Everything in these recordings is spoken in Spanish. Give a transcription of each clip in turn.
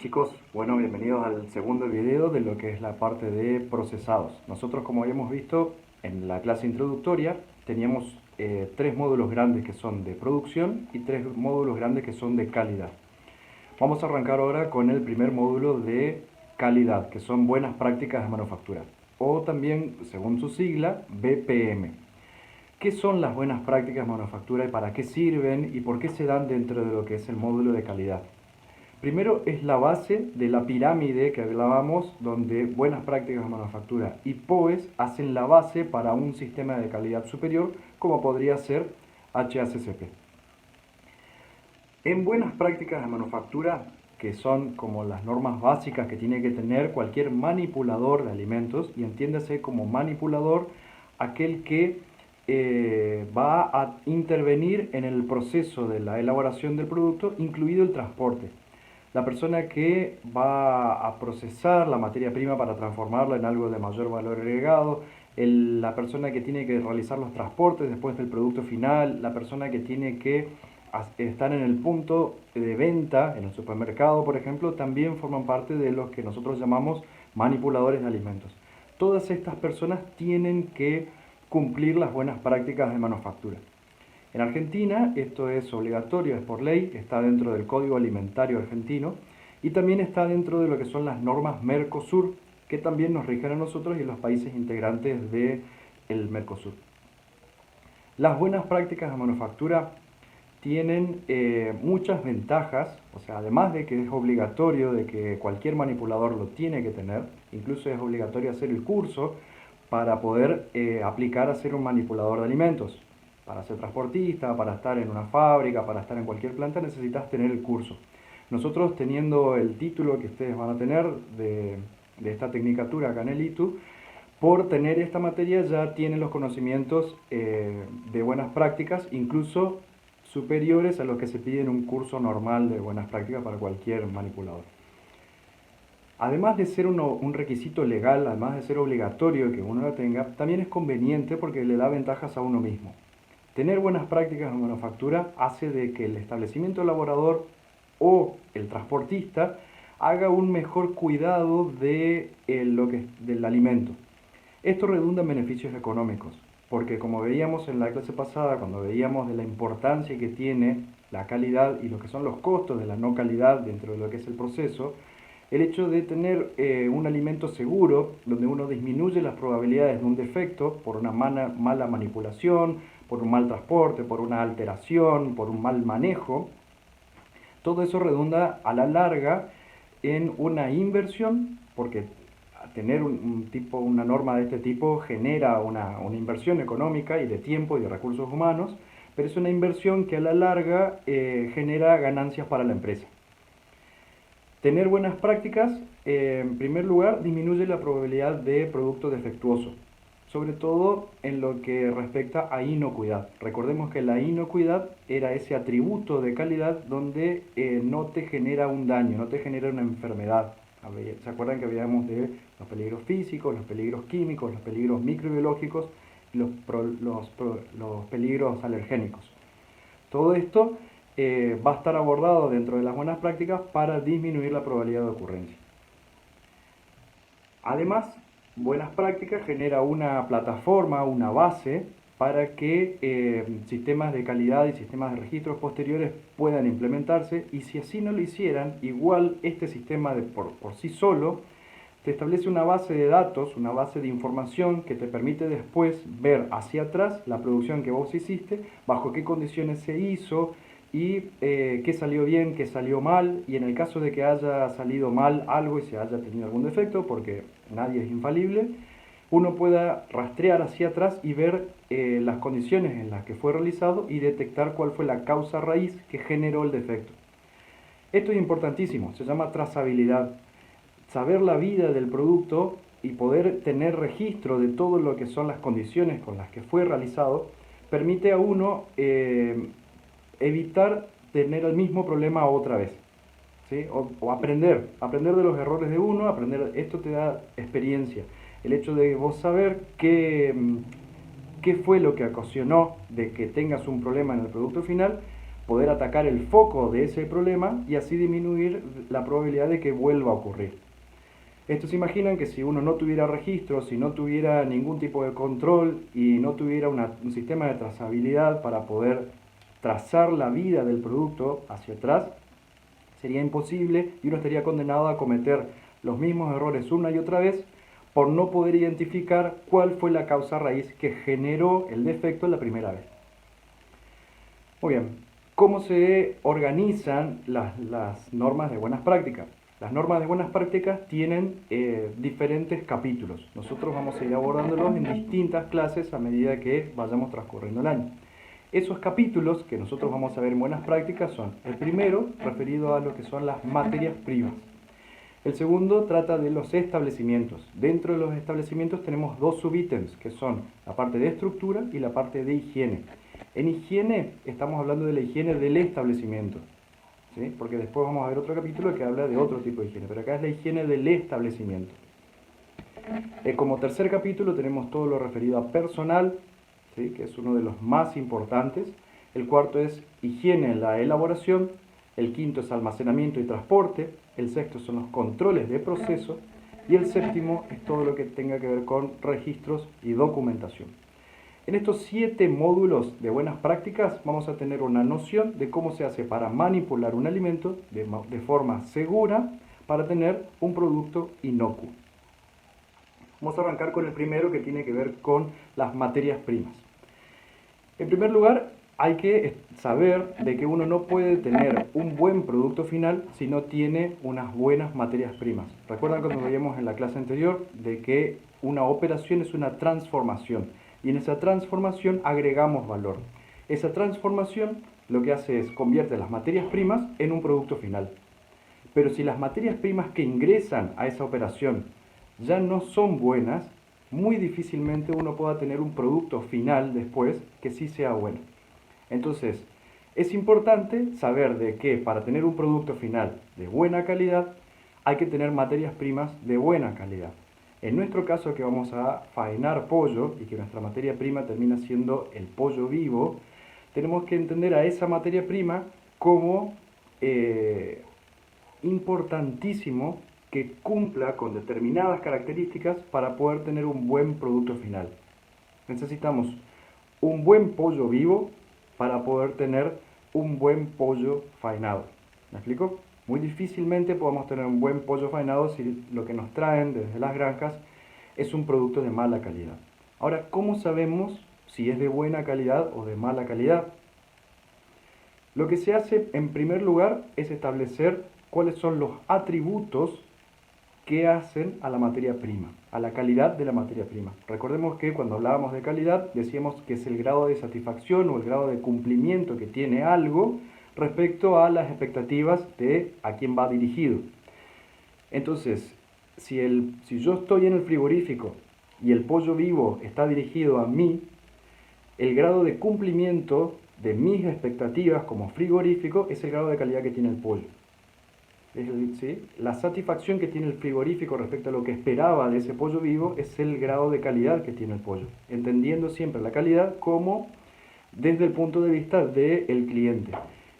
chicos, bueno, bienvenidos al segundo video de lo que es la parte de procesados. Nosotros, como habíamos visto en la clase introductoria, teníamos tres módulos grandes que son de producción y tres módulos grandes que son de calidad. Vamos a arrancar ahora con el primer módulo de calidad, que son buenas prácticas de manufactura, o también, según su sigla, BPM. ¿Qué son las buenas prácticas de manufactura y para qué sirven y por qué se dan dentro de lo que es el módulo de calidad? Primero es la base de la pirámide que hablábamos, donde buenas prácticas de manufactura y POEs hacen la base para un sistema de calidad superior, como podría ser HACCP. En buenas prácticas de manufactura, que son como las normas básicas que tiene que tener cualquier manipulador de alimentos, y entiéndase como manipulador aquel que va a intervenir en el proceso de la elaboración del producto, incluido el transporte. La persona que va a procesar la materia prima para transformarla en algo de mayor valor agregado, la persona que tiene que realizar los transportes después del producto final, la persona que tiene que estar en el punto de venta, en el supermercado, por ejemplo, también forman parte de los que nosotros llamamos manipuladores de alimentos. Todas estas personas tienen que cumplir las buenas prácticas de manufactura. En Argentina esto es obligatorio, es por ley, está dentro del Código Alimentario Argentino y también está dentro de lo que son las normas Mercosur, que también nos rigen a nosotros y a los países integrantes del Mercosur. Las buenas prácticas de manufactura tienen muchas ventajas, o sea, además de que es obligatorio, de que cualquier manipulador lo tiene que tener, incluso es obligatorio hacer el curso para poder aplicar a ser un manipulador de alimentos. Para ser transportista, para estar en una fábrica, para estar en cualquier planta, necesitas tener el curso. Nosotros, teniendo el título que ustedes van a tener de esta tecnicatura acá en el ITU, por tener esta materia ya tienen los conocimientos de buenas prácticas, incluso superiores a los que se pide en un curso normal de buenas prácticas para cualquier manipulador. Además de ser un requisito legal, además de ser obligatorio que uno lo tenga, también es conveniente porque le da ventajas a uno mismo. Tener buenas prácticas en manufactura hace de que el establecimiento elaborador o el transportista haga un mejor cuidado del alimento. Esto redunda en beneficios económicos, porque como veíamos en la clase pasada, cuando veíamos de la importancia que tiene la calidad y lo que son los costos de la no calidad dentro de lo que es el proceso, el hecho de tener un alimento seguro, donde uno disminuye las probabilidades de un defecto por una mala manipulación, por un mal transporte, por una alteración, por un mal manejo, todo eso redunda a la larga en una inversión, porque tener una norma de este tipo genera una inversión económica y de tiempo y de recursos humanos, pero es una inversión que a la larga genera ganancias para la empresa. Tener buenas prácticas, en primer lugar, disminuye la probabilidad de producto defectuoso, sobre todo en lo que respecta a inocuidad. Recordemos que la inocuidad era ese atributo de calidad donde no te genera un daño, no te genera una enfermedad. ¿Se acuerdan que hablábamos de los peligros físicos, los peligros químicos, los peligros microbiológicos y los peligros alergénicos? Todo esto va a estar abordado dentro de las buenas prácticas para disminuir la probabilidad de ocurrencia. Además, buenas prácticas genera una plataforma, una base para que sistemas de calidad y sistemas de registros posteriores puedan implementarse, y si así no lo hicieran, igual este sistema por sí solo te establece una base de datos, una base de información que te permite después ver hacia atrás la producción que vos hiciste, bajo qué condiciones se hizo y qué salió bien, qué salió mal, y en el caso de que haya salido mal algo y se haya tenido algún defecto, porque nadie es infalible, uno pueda rastrear hacia atrás y ver las condiciones en las que fue realizado y detectar cuál fue la causa raíz que generó el defecto. Esto es importantísimo, se llama trazabilidad. Saber la vida del producto y poder tener registro de todo lo que son las condiciones con las que fue realizado permite a uno evitar tener el mismo problema otra vez, ¿sí? O aprender de los errores de uno, esto te da experiencia. El hecho de vos saber qué fue lo que ocasionó de que tengas un problema en el producto final, poder atacar el foco de ese problema y así disminuir la probabilidad de que vuelva a ocurrir. Esto se imaginan que si uno no tuviera registros, si no tuviera ningún tipo de control y no tuviera un sistema de trazabilidad para poder trazar la vida del producto hacia atrás, sería imposible y uno estaría condenado a cometer los mismos errores una y otra vez por no poder identificar cuál fue la causa raíz que generó el defecto la primera vez. Muy bien, ¿cómo se organizan las normas de buenas prácticas? Las normas de buenas prácticas tienen diferentes capítulos. Nosotros vamos a ir abordándolos en distintas clases a medida que vayamos transcurriendo el año. Esos capítulos que nosotros vamos a ver en buenas prácticas son el primero, referido a lo que son las materias primas. El segundo trata de los establecimientos. Dentro de los establecimientos tenemos dos subítems, que son la parte de estructura y la parte de higiene. En higiene estamos hablando de la higiene del establecimiento, ¿sí? Porque después vamos a ver otro capítulo que habla de otro tipo de higiene, pero acá es la higiene del establecimiento. Como tercer capítulo tenemos todo lo referido a personal, ¿sí? Que es uno de los más importantes. El cuarto es higiene en la elaboración. El quinto es almacenamiento y transporte. El sexto son los controles de proceso. Y el séptimo es todo lo que tenga que ver con registros y documentación. En estos 7 módulos de buenas prácticas vamos a tener una noción de cómo se hace para manipular un alimento de forma segura para tener un producto inocuo. Vamos a arrancar con el primero, que tiene que ver con las materias primas. En primer lugar, hay que saber de que uno no puede tener un buen producto final si no tiene unas buenas materias primas. ¿Recuerdan cuando veíamos en la clase anterior de que una operación es una transformación? Y en esa transformación agregamos valor. Esa transformación lo que hace es convierte las materias primas en un producto final. Pero si las materias primas que ingresan a esa operación ya no son buenas, muy difícilmente uno pueda tener un producto final después que sí sea bueno. Entonces, es importante saber de que para tener un producto final de buena calidad hay que tener materias primas de buena calidad. En nuestro caso, que vamos a faenar pollo y que nuestra materia prima termina siendo el pollo vivo, tenemos que entender a esa materia prima como importantísimo que cumpla con determinadas características para poder tener un buen producto final. Necesitamos un buen pollo vivo para poder tener un buen pollo faenado. ¿Me explico? Muy difícilmente podemos tener un buen pollo faenado si lo que nos traen desde las granjas es un producto de mala calidad. Ahora, ¿cómo sabemos si es de buena calidad o de mala calidad? Lo que se hace en primer lugar es establecer cuáles son los atributos que hacen a la materia prima, a la calidad de la materia prima. Recordemos que cuando hablábamos de calidad decíamos que es el grado de satisfacción o el grado de cumplimiento que tiene algo respecto a las expectativas de a quién va dirigido. Entonces, si yo estoy en el frigorífico y el pollo vivo está dirigido a mí, el grado de cumplimiento de mis expectativas como frigorífico es el grado de calidad que tiene el pollo. ¿Sí? La satisfacción que tiene el frigorífico respecto a lo que esperaba de ese pollo vivo es el grado de calidad que tiene el pollo, entendiendo siempre la calidad como desde el punto de vista del cliente.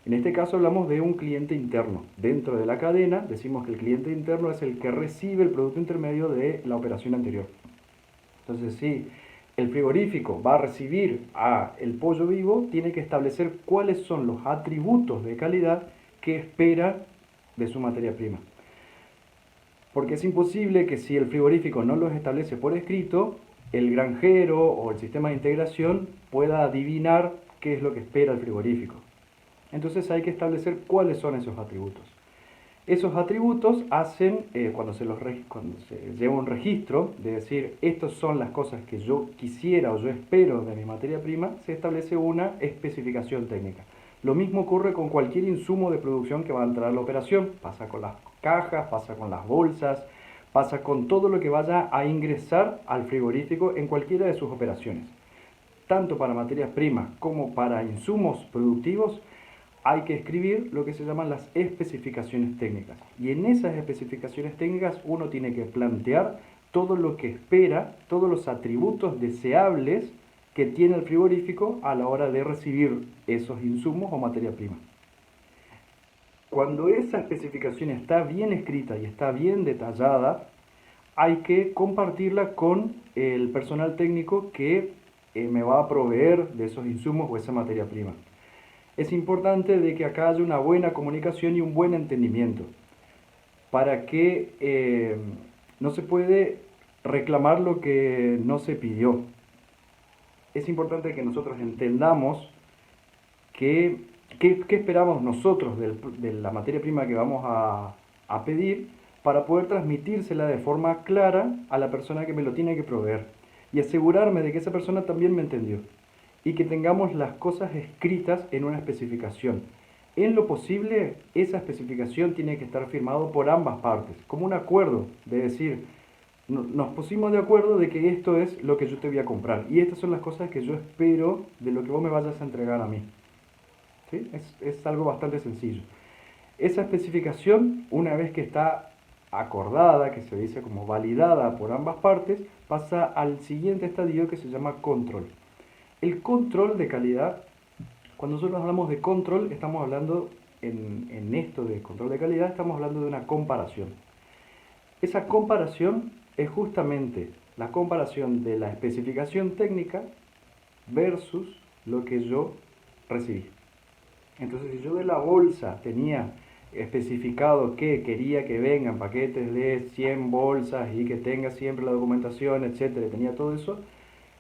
En este caso hablamos de un cliente interno. Dentro de la cadena decimos que el cliente interno es el que recibe el producto intermedio de la operación anterior. Entonces, si el frigorífico va a recibir el pollo vivo, tiene que establecer cuáles son los atributos de calidad que espera de su materia prima. Porque es imposible que si el frigorífico no los establece por escrito, el granjero o el sistema de integración pueda adivinar qué es lo que espera el frigorífico. Entonces hay que establecer cuáles son esos atributos. Esos atributos hacen, cuando se lleva un registro, de decir, estas son las cosas que yo quisiera o yo espero de mi materia prima, se establece una especificación técnica. Lo mismo ocurre con cualquier insumo de producción que va a entrar a la operación. Pasa con las cajas, pasa con las bolsas, pasa con todo lo que vaya a ingresar al frigorífico en cualquiera de sus operaciones. Tanto para materias primas como para insumos productivos, hay que escribir lo que se llaman las especificaciones técnicas. Y en esas especificaciones técnicas uno tiene que plantear todo lo que espera, todos los atributos deseables que tiene el frigorífico a la hora de recibir esos insumos o materia prima. Cuando esa especificación está bien escrita y está bien detallada, hay que compartirla con el personal técnico que me va a proveer de esos insumos o esa materia prima. Es importante de que acá haya una buena comunicación y un buen entendimiento, para que no se puede reclamar lo que no se pidió. Es importante que nosotros entendamos qué esperamos nosotros de la materia prima que vamos a pedir para poder transmitírsela de forma clara a la persona que me lo tiene que proveer y asegurarme de que esa persona también me entendió y que tengamos las cosas escritas en una especificación. En lo posible, esa especificación tiene que estar firmado por ambas partes, como un acuerdo de decir, nos pusimos de acuerdo de que esto es lo que yo te voy a comprar y estas son las cosas que yo espero de lo que vos me vayas a entregar a mí. ¿Sí? Es algo bastante sencillo. Esa especificación, una vez que está acordada, que se dice como validada por ambas partes, pasa al siguiente estadio que se llama control. El control de calidad, cuando nosotros hablamos de control, estamos hablando, en esto de control de calidad, estamos hablando de una comparación. Esa comparación es justamente la comparación de la especificación técnica versus lo que yo recibí. Entonces, si yo de la bolsa tenía especificado que quería que vengan paquetes de 100 bolsas y que tenga siempre la documentación, etcétera, tenía todo eso,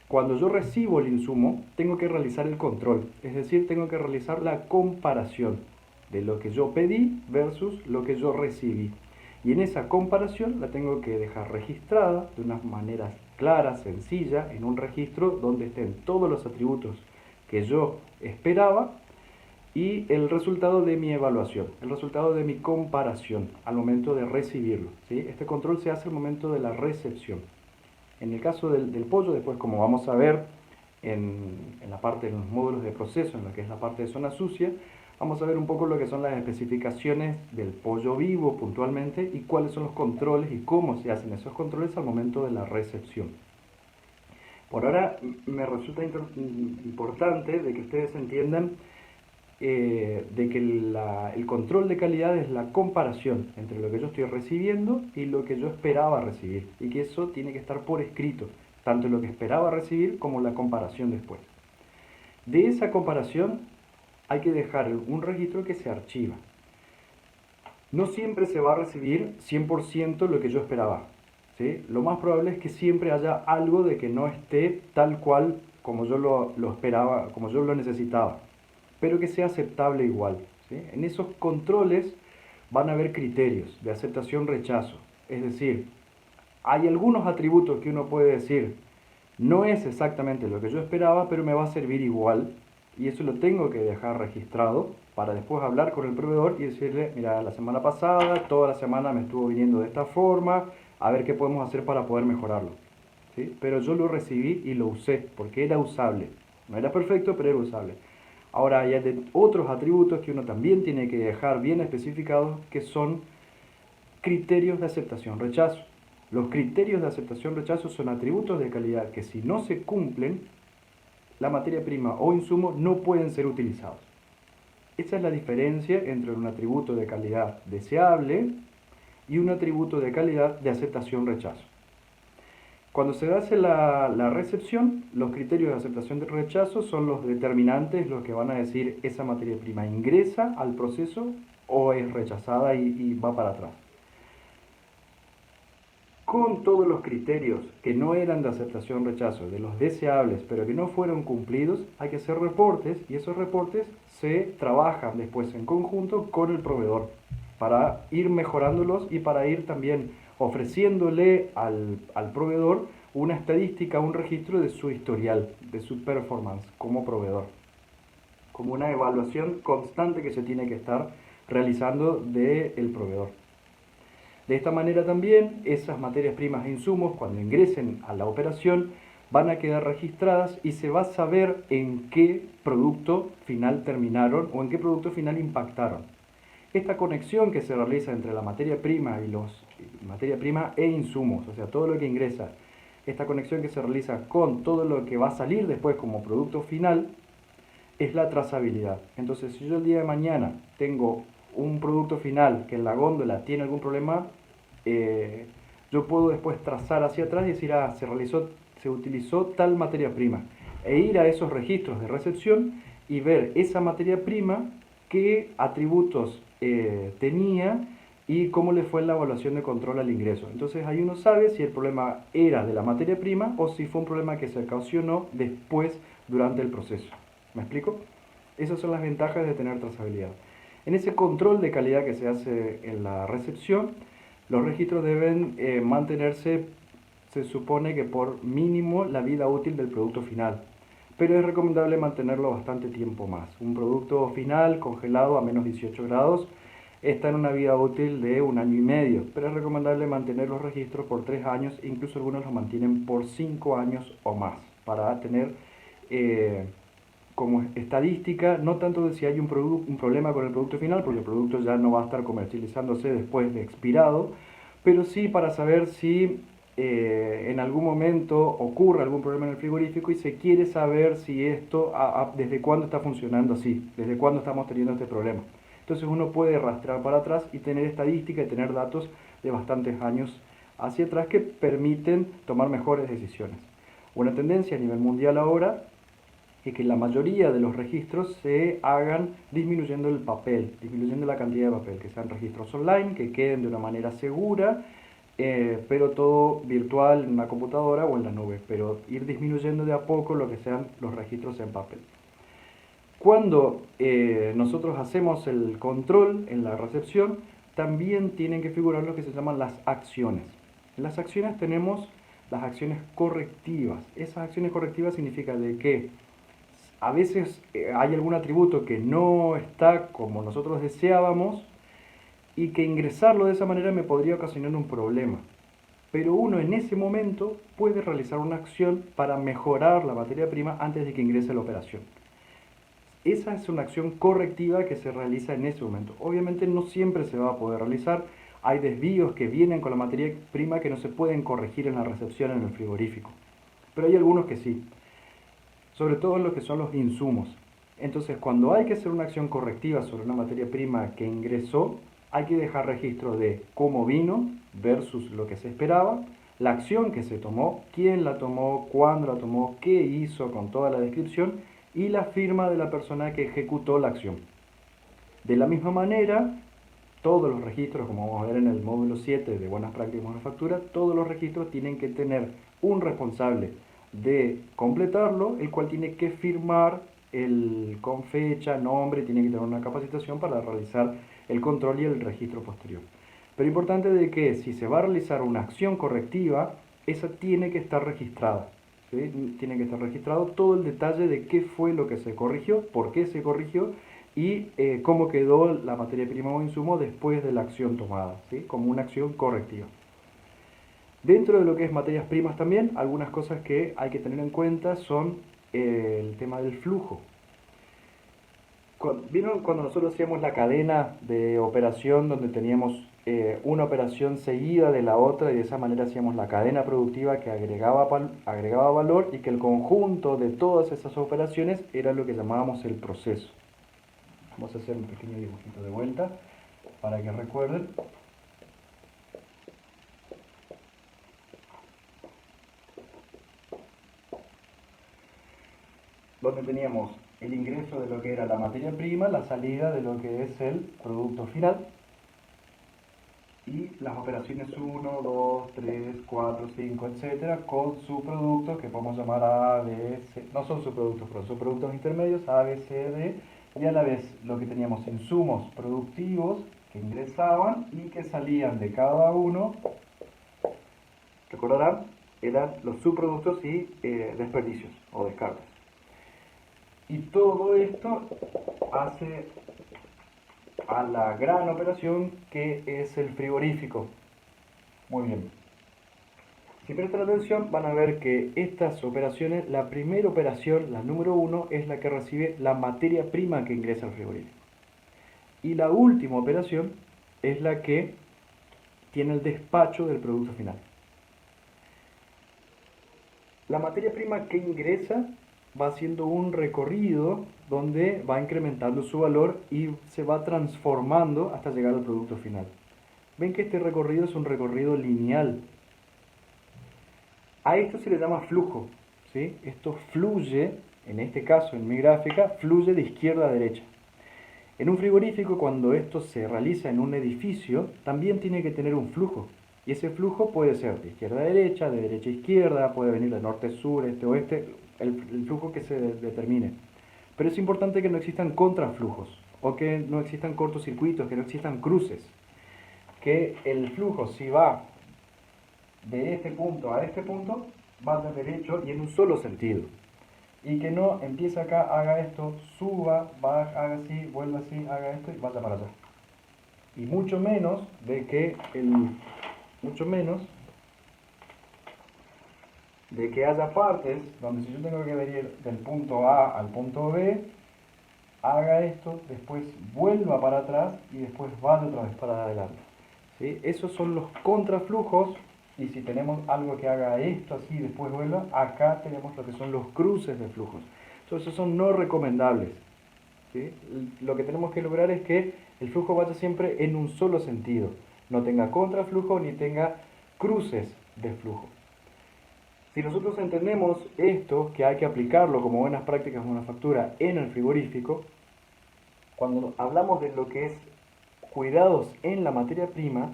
cuando yo recibo el insumo, tengo que realizar el control, es decir, tengo que realizar la comparación de lo que yo pedí versus lo que yo recibí. Y en esa comparación la tengo que dejar registrada de una manera clara, sencilla, en un registro donde estén todos los atributos que yo esperaba y el resultado de mi evaluación, el resultado de mi comparación al momento de recibirlo, ¿sí? Este control se hace al momento de la recepción. En el caso del pollo, después como vamos a ver en la parte de los módulos de proceso, en lo que es la parte de zona sucia, vamos a ver un poco lo que son las especificaciones del pollo vivo puntualmente y cuáles son los controles y cómo se hacen esos controles al momento de la recepción. Por ahora me resulta importante de que ustedes entiendan de que el control de calidad es la comparación entre lo que yo estoy recibiendo y lo que yo esperaba recibir, y que eso tiene que estar por escrito, tanto lo que esperaba recibir como la comparación después. De esa comparación hay que dejar un registro que se archiva. No siempre se va a recibir 100% lo que yo esperaba, ¿sí? Lo más probable es que siempre haya algo de que no esté tal cual como yo lo esperaba, como yo lo necesitaba, pero que sea aceptable igual, ¿sí? En esos controles van a haber criterios de aceptación-rechazo. Es decir, hay algunos atributos que uno puede decir, no es exactamente lo que yo esperaba, pero me va a servir igual, y eso lo tengo que dejar registrado para después hablar con el proveedor y decirle, mira, la semana pasada, toda la semana me estuvo viniendo de esta forma, a ver qué podemos hacer para poder mejorarlo, ¿sí? Pero yo lo recibí y lo usé, porque era usable. No era perfecto, pero era usable. Ahora hay otros atributos que uno también tiene que dejar bien especificados, que son criterios de aceptación-rechazo. Los criterios de aceptación-rechazo son atributos de calidad que si no se cumplen, la materia prima o insumo no pueden ser utilizados. Esa es la diferencia entre un atributo de calidad deseable y un atributo de calidad de aceptación-rechazo. Cuando se hace la recepción, los criterios de aceptación de rechazo son los determinantes, los que van a decir esa materia prima ingresa al proceso o es rechazada y va para atrás. Con todos los criterios que no eran de aceptación-rechazo, de los deseables, pero que no fueron cumplidos, hay que hacer reportes y esos reportes se trabajan después en conjunto con el proveedor para ir mejorándolos y para ir también ofreciéndole al proveedor una estadística, un registro de su historial, de su performance como proveedor, como una evaluación constante que se tiene que estar realizando del proveedor. De esta manera también esas materias primas e insumos cuando ingresen a la operación van a quedar registradas y se va a saber en qué producto final terminaron o en qué producto final impactaron. Esta conexión que se realiza entre la materia prima e insumos, o sea, todo lo que ingresa esta conexión que se realiza con todo lo que va a salir después como producto final, es la trazabilidad. Entonces, si yo el día de mañana tengo un producto final que en la góndola tiene algún problema, eh, yo puedo después trazar hacia atrás y decir, se utilizó tal materia prima, e ir a esos registros de recepción y ver esa materia prima, qué atributos tenía y cómo le fue en la evaluación de control al ingreso. Entonces ahí uno sabe si el problema era de la materia prima o si fue un problema que se ocasionó después durante el proceso. ¿Me explico? Esas son las ventajas de tener trazabilidad. En ese control de calidad que se hace en la recepción, los registros deben mantenerse, se supone que por mínimo la vida útil del producto final, pero es recomendable mantenerlo bastante tiempo más. Un producto final congelado a menos 18 grados está en una vida útil de 1 año y medio, pero es recomendable mantener los registros por 3 años, incluso algunos los mantienen por 5 años o más, para tener eh, como estadística, no tanto de si hay un problema con el producto final, porque el producto ya no va a estar comercializándose después de expirado, pero sí para saber si en algún momento ocurre algún problema en el frigorífico y se quiere saber si esto, desde cuándo está funcionando así, desde cuándo estamos teniendo este problema. Entonces uno puede rastrear para atrás y tener estadística y tener datos de bastantes años hacia atrás que permiten tomar mejores decisiones. Una tendencia a nivel mundial ahora es que la mayoría de los registros se hagan disminuyendo el papel, disminuyendo la cantidad de papel, que sean registros online, que queden de una manera segura, pero todo virtual en una computadora o en la nube, pero ir disminuyendo de a poco lo que sean los registros en papel. Cuando nosotros hacemos el control en la recepción, también tienen que figurar lo que se llaman las acciones. En las acciones tenemos las acciones correctivas. Esas acciones correctivas significa de que a veces hay algún atributo que no está como nosotros deseábamos y que ingresarlo de esa manera me podría ocasionar un problema. Pero uno en ese momento puede realizar una acción para mejorar la materia prima antes de que ingrese la operación. Esa es una acción correctiva que se realiza en ese momento. Obviamente no siempre se va a poder realizar. Hay desvíos que vienen con la materia prima que no se pueden corregir en la recepción en el frigorífico. Pero hay algunos que sí, sobre todo en lo que son los insumos. Entonces, cuando hay que hacer una acción correctiva sobre una materia prima que ingresó, hay que dejar registro de cómo vino versus lo que se esperaba, la acción que se tomó, quién la tomó, cuándo la tomó, qué hizo con toda la descripción y la firma de la persona que ejecutó la acción. De la misma manera, todos los registros, como vamos a ver en el módulo 7 de Buenas Prácticas de Manufactura, todos los registros tienen que tener un responsable de completarlo, el cual tiene que firmar con fecha, nombre, tiene que tener una capacitación para realizar el control y el registro posterior. Pero importante de que si se va a realizar una acción correctiva, esa tiene que estar registrada. ¿Sí? Tiene que estar registrado todo el detalle de qué fue lo que se corrigió, por qué se corrigió y cómo quedó la materia prima o insumo después de la acción tomada, ¿sí? Como una acción correctiva. Dentro de lo que es materias primas también, algunas cosas que hay que tener en cuenta son el tema del flujo. ¿Vieron cuando nosotros hacíamos la cadena de operación donde teníamos una operación seguida de la otra y de esa manera hacíamos la cadena productiva que agregaba valor y que el conjunto de todas esas operaciones era lo que llamábamos el proceso? Vamos a hacer un pequeño dibujito de vuelta para que recuerden. Donde teníamos el ingreso de lo que era la materia prima, la salida de lo que es el producto final y las operaciones 1, 2, 3, 4, 5, etcétera, con subproductos que podemos llamar A, B, C, no son subproductos, pero son productos intermedios, A, B, C, D, y a la vez lo que teníamos insumos productivos que ingresaban y que salían de cada uno, recordarán, eran los subproductos y desperdicios o descartes. Y todo esto hace a la gran operación que es el frigorífico. Muy bien. Si prestan atención van a ver que estas operaciones, la primera operación, la número 1, es la que recibe la materia prima que ingresa al frigorífico. Y la última operación es la que tiene el despacho del producto final. La materia prima que ingresa va haciendo un recorrido donde va incrementando su valor y se va transformando hasta llegar al producto final. Ven que este recorrido es un recorrido lineal. A esto se le llama flujo, ¿sí? Esto fluye, en este caso en mi gráfica, fluye de izquierda a derecha. En un frigorífico, cuando esto se realiza en un edificio, también tiene que tener un flujo. Y ese flujo puede ser de izquierda a derecha, de derecha a izquierda, puede venir de norte a sur, este a oeste, el flujo que se determine. Pero es importante que no existan contraflujos, o que no existan cortocircuitos, que no existan cruces. Que el flujo, si va de este punto a este punto, vaya derecho y en un solo sentido. Y que no empiece acá, haga esto, suba, baja, haga así, vuelva así, haga esto y vaya para allá. Y mucho menos de que haya partes donde si yo tengo que venir del punto A al punto B, haga esto, después vuelva para atrás y después vaya otra vez para adelante. ¿Sí? Esos son los contraflujos. Y si tenemos algo que haga esto así y después vuelva, acá tenemos lo que son los cruces de flujos. Entonces esos son no recomendables. ¿Sí? Lo que tenemos que lograr es que el flujo vaya siempre en un solo sentido. No tenga contraflujo ni tenga cruces de flujo. Si nosotros entendemos esto, que hay que aplicarlo como buenas prácticas de manufactura en el frigorífico, cuando hablamos de lo que es cuidados en la materia prima,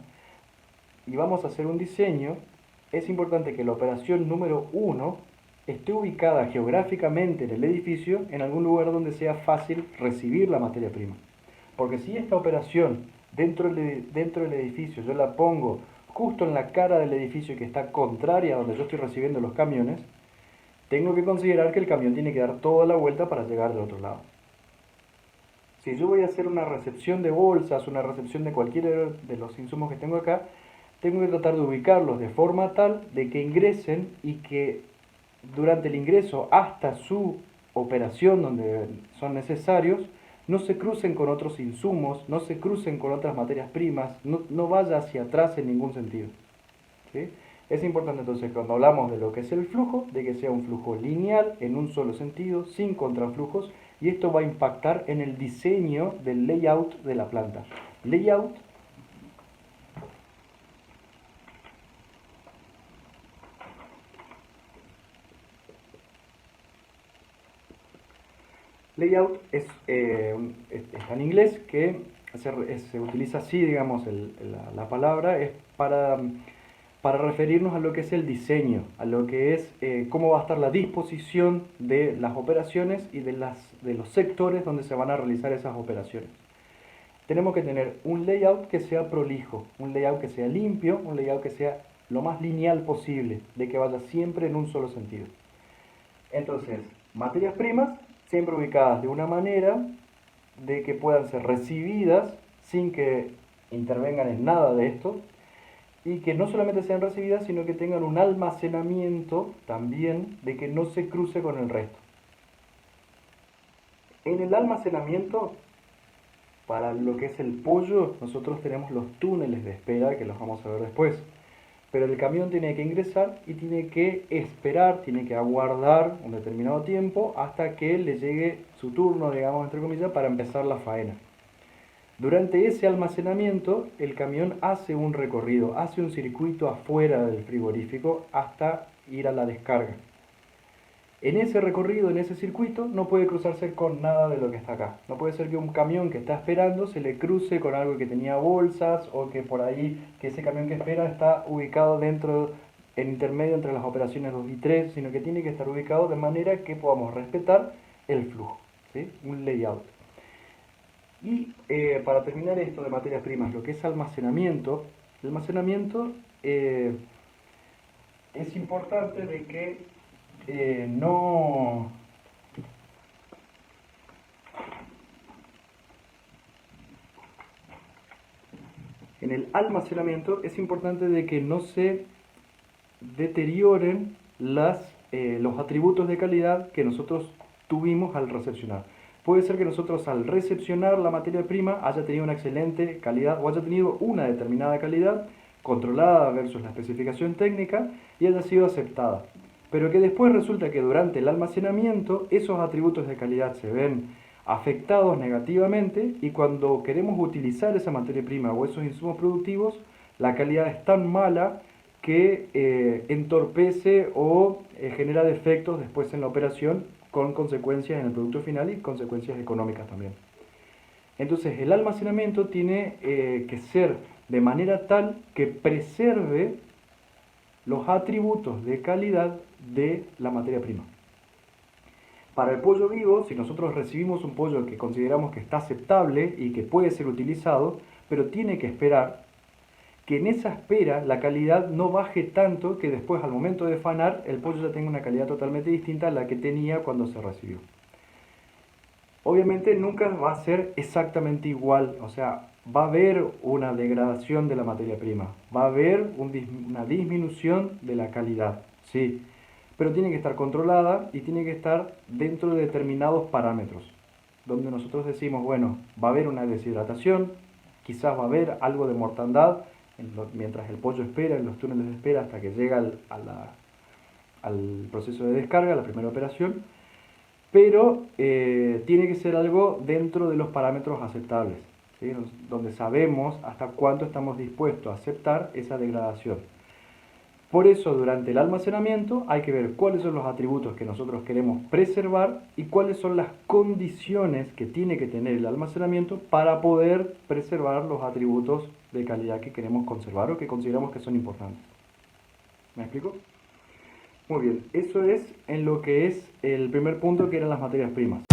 y vamos a hacer un diseño, es importante que la operación número 1 esté ubicada geográficamente en el edificio en algún lugar donde sea fácil recibir la materia prima. Porque si esta operación dentro del edificio yo la pongo justo en la cara del edificio que está contraria a donde yo estoy recibiendo los camiones, tengo que considerar que el camión tiene que dar toda la vuelta para llegar del otro lado. Si yo voy a hacer una recepción de bolsas, una recepción de cualquiera de los insumos que tengo acá, tengo que tratar de ubicarlos de forma tal de que ingresen y que durante el ingreso hasta su operación donde son necesarios, no se crucen con otros insumos, no se crucen con otras materias primas, no vaya hacia atrás en ningún sentido. ¿Sí? Es importante entonces cuando hablamos de lo que es el flujo, de que sea un flujo lineal en un solo sentido, sin contraflujos, y esto va a impactar en el diseño del layout de la planta. Layout está en inglés, que se utiliza así, digamos, la palabra, es para referirnos a lo que es el diseño, a lo que es cómo va a estar la disposición de las operaciones y de los sectores donde se van a realizar esas operaciones. Tenemos que tener un layout que sea prolijo, un layout que sea limpio, un layout que sea lo más lineal posible, de que vaya siempre en un solo sentido. Entonces, materias primas siempre ubicadas de una manera de que puedan ser recibidas sin que intervengan en nada de esto y que no solamente sean recibidas, sino que tengan un almacenamiento también de que no se cruce con el resto. En el almacenamiento, para lo que es el pollo, nosotros tenemos los túneles de espera, que los vamos a ver después. Pero el camión tiene que ingresar y tiene que esperar, tiene que aguardar un determinado tiempo hasta que le llegue su turno, digamos, entre comillas, para empezar la faena. Durante ese almacenamiento, el camión hace un recorrido, hace un circuito afuera del frigorífico hasta ir a la descarga. En ese recorrido, en ese circuito, no puede cruzarse con nada de lo que está acá. No puede ser que un camión que está esperando se le cruce con algo que tenía bolsas o que por ahí, que ese camión que espera está ubicado dentro, en intermedio entre las operaciones 2 y 3, sino que tiene que estar ubicado de manera que podamos respetar el flujo, ¿sí? Un layout. Y para terminar esto de materias primas, lo que es almacenamiento, el almacenamiento es importante de que no... En el almacenamiento es importante de que no se deterioren los atributos de calidad que nosotros tuvimos al recepcionar. Puede ser que nosotros al recepcionar la materia prima haya tenido una excelente calidad o haya tenido una determinada calidad controlada versus la especificación técnica y haya sido aceptada. pero que después resulta que durante el almacenamiento esos atributos de calidad se ven afectados negativamente y cuando queremos utilizar esa materia prima o esos insumos productivos, la calidad es tan mala que entorpece o genera defectos después en la operación con consecuencias en el producto final y consecuencias económicas también. Entonces el almacenamiento tiene que ser de manera tal que preserve los atributos de calidad de la materia prima. Para el pollo vivo, si nosotros recibimos un pollo que consideramos que está aceptable y que puede ser utilizado, pero tiene que esperar, que en esa espera la calidad no baje tanto que después al momento de fanar el pollo ya tenga una calidad totalmente distinta a la que tenía cuando se recibió. Obviamente nunca va a ser exactamente igual, o sea, va a haber una degradación de la materia prima, va a haber una disminución de la calidad, sí, pero tiene que estar controlada y tiene que estar dentro de determinados parámetros, donde nosotros decimos, bueno, va a haber una deshidratación, quizás va a haber algo de mortandad mientras el pollo espera en los túneles de espera hasta que llega al proceso de descarga, la primera operación, pero tiene que ser algo dentro de los parámetros aceptables, ¿sí? Donde sabemos hasta cuánto estamos dispuestos a aceptar esa degradación. Por eso, durante el almacenamiento hay que ver cuáles son los atributos que nosotros queremos preservar y cuáles son las condiciones que tiene que tener el almacenamiento para poder preservar los atributos de calidad que queremos conservar o que consideramos que son importantes. ¿Me explico? Muy bien, eso es en lo que es el primer punto, que eran las materias primas.